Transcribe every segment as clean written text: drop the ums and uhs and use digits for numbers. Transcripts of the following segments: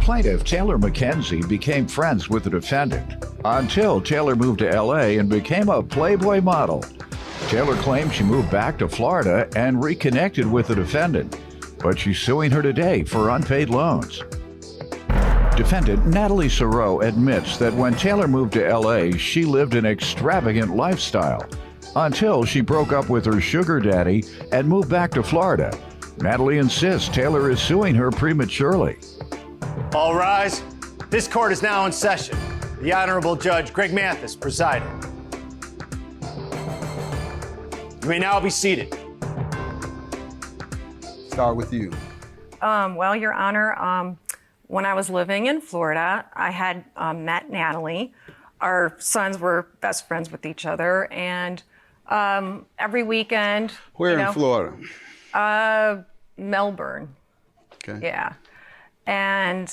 plaintiff, Taylor McKenzie, became friends with the defendant until Taylor moved to LA and became a Playboy model. Taylor claimed she moved back to Florida and reconnected with the defendant, but she's suing her today for unpaid loans. Defendant Natalie Sorrow admits that when Taylor moved to LA, she lived an extravagant lifestyle until she broke up with her sugar daddy and moved back to Florida. Natalie insists Taylor is suing her prematurely. All rise. This court is now in session. The Honorable Judge Greg Mathis presiding. You may now be seated. Start with you. Well, Your Honor, when I was living in Florida, I had met Natalie. Our sons were best friends with each other, and every weekend. Where in Florida? Melbourne. Okay. Yeah. And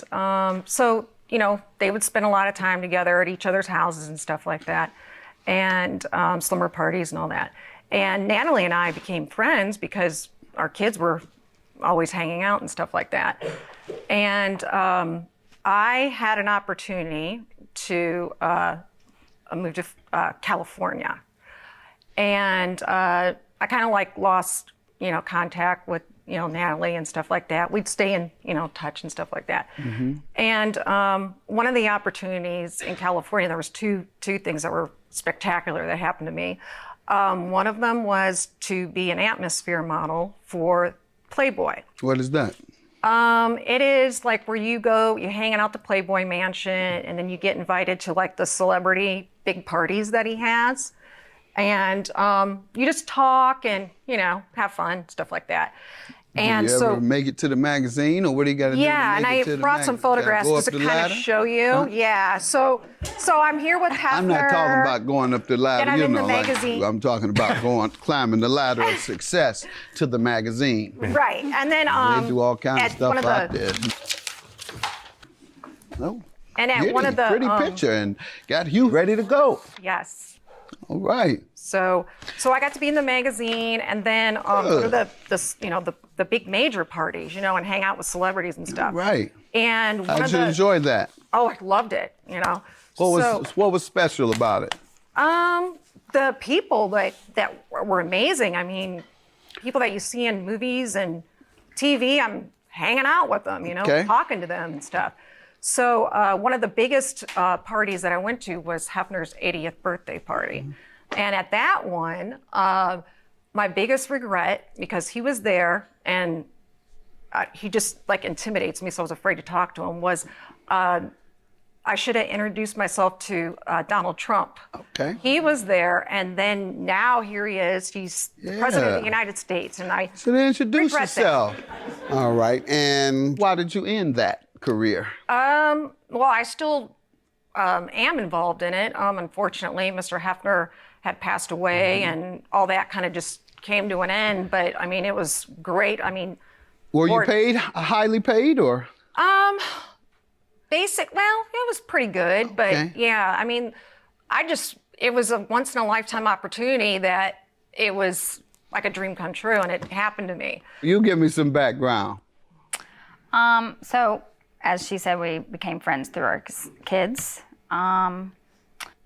so, they would spend a lot of time together at each other's houses and stuff like that, and slumber parties and all that. And Natalie and I became friends because our kids were always hanging out and stuff like that. And I had an opportunity to move to California. And I kind of lost, contact with, Natalie and stuff like that. We'd stay in, touch and stuff like that. Mm-hmm. And one of the opportunities in California, there was two things that were spectacular that happened to me. One of them was to be an atmosphere model for Playboy. What is that? It is like where you go, you hang out at the Playboy mansion, and then you get invited to the celebrity big parties that he has. And you just talk and, have fun, stuff like that. And do you ever make it to the magazine, or what do you got to do? Yeah, and I brought some photographs just to kind of show you. Huh? Yeah, so I'm here with Hefner. I'm not talking about going up the ladder, and I'm in the magazine. I'm talking about climbing the ladder of success to the magazine. Right, and then they do all kinds of stuff out there. Oh, and at one of the pretty picture, and got you ready to go. Yes. All right. So I got to be in the magazine, and then go to the big major parties, and hang out with celebrities and stuff. Right. And how'd you enjoy that? Oh, I loved it. What was special about it? The people that were amazing. I mean, people that you see in movies and TV. I'm hanging out with them, talking to them and stuff. So one of the biggest parties that I went to was Hefner's 80th birthday party. Mm-hmm. And at that one, my biggest regret, because he was there and he just intimidates me, so I was afraid to talk to him, was I should have introduced myself to Donald Trump. Okay. He was there, and then now here he is. He's president of the United States, and I should introduce yourself. That. All right, and why did you end that career? Well, I still am involved in it. Unfortunately, Mr. Hefner had passed away, and all that kind of just came to an end. But I mean, it was great. I mean, were you paid, highly paid, or? Well, it was pretty good, but yeah, I mean, it was a once in a lifetime opportunity that it was like a dream come true, and it happened to me. You give me some background. So, as she said, we became friends through our kids.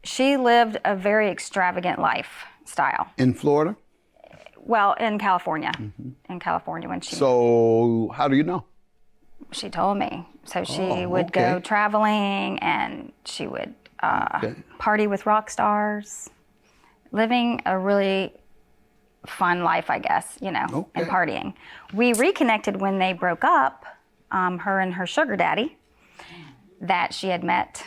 She lived a very extravagant lifestyle. In Florida? Well, in California. Mm-hmm. In California when she... So, how do you know? She told me. So she would go traveling, and she would party with rock stars, living a really fun life, I guess, and partying. We reconnected when they broke up, her and her sugar daddy that she had met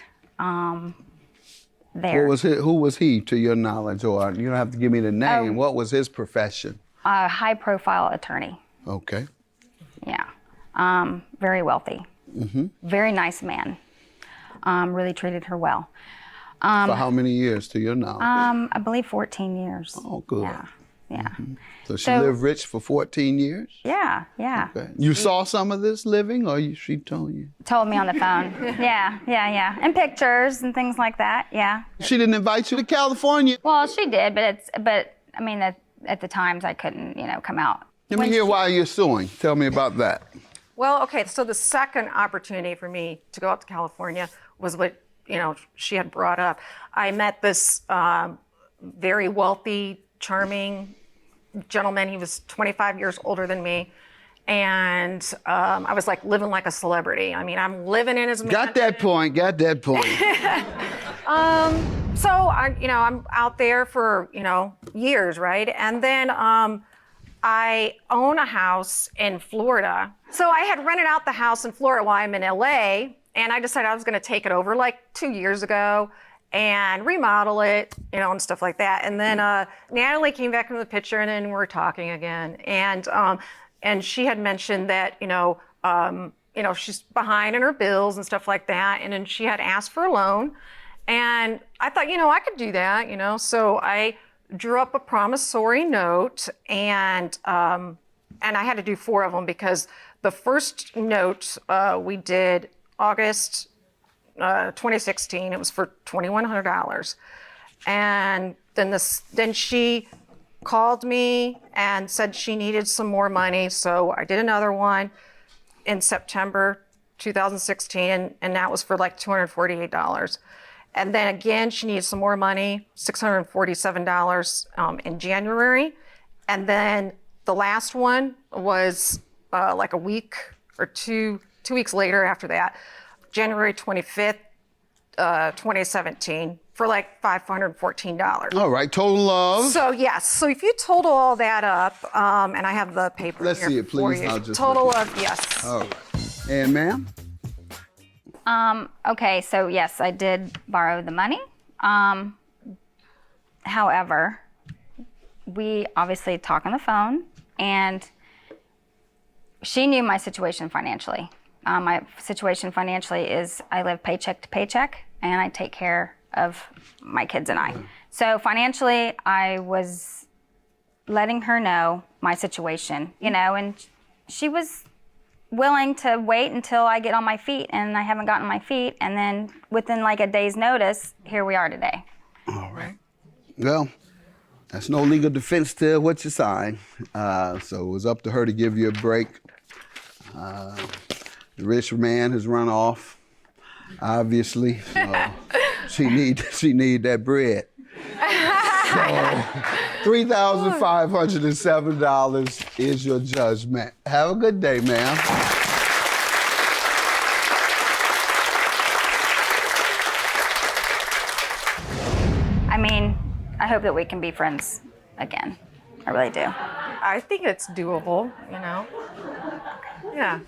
there. Who was he, to your knowledge? Or you don't have to give me the name. What was his profession? A high-profile attorney. Okay. Yeah. Very wealthy. Mm-hmm. Very nice man. Really treated her well. For how many years, to your knowledge? I believe 14 years. Oh, good. Yeah. Mm-hmm. So she lived rich for 14 years? Yeah. Okay. You saw some of this living, or she told you? Told me on the phone. Yeah. And pictures and things like that, yeah. She didn't invite you to California? Well, she did, but I mean, at the times I couldn't, come out. Let me hear why you're suing. Tell me about that. Well, okay, so the second opportunity for me to go out to California was what, she had brought up. I met this very wealthy, charming gentleman. He was 25 years older than me. And I was like living like a celebrity. I mean, I'm living in his mansion. Got that point. So I'm out there for, years, right? And then I own a house in Florida. So I had rented out the house in Florida while I'm in LA, and I decided I was going to take it over like 2 years ago and remodel it, and stuff like that. And then Natalie came back into the picture, and then we're talking again. And she had mentioned that, she's behind in her bills and stuff like that. And then she had asked for a loan. And I thought, I could do that, So I drew up a promissory note, and I had to do 4 of them because the first note we did August 2016. It was for $2,100. And then she called me and said she needed some more money. So I did another one in September 2016, and that was for like $248. And then again, she needed some more money, $647 in January. And then the last one was like a week or 2 weeks later after that, January 25th, 2017, for like $514. All right, total of? So yes, so if you total all that up, and I have the paper Let's here see it, for please. you. I'll just Total look of, yes. All right. And ma'am? Okay, so yes, I did borrow the money. However, we obviously talk on the phone, and she knew my situation financially. My situation financially is I live paycheck to paycheck, and I take care of my kids and I. So financially, I was letting her know my situation, and she was willing to wait until I get on my feet, and I haven't gotten on my feet. And then within like a day's notice, here we are today. All right. Well, that's no legal defense to what you signed. So it was up to her to give you a break. The rich man has run off, obviously. So she need that bread. So $3,507 is your judgment. Have a good day, ma'am. I mean, I hope that we can be friends again. I really do. I think it's doable, Yeah.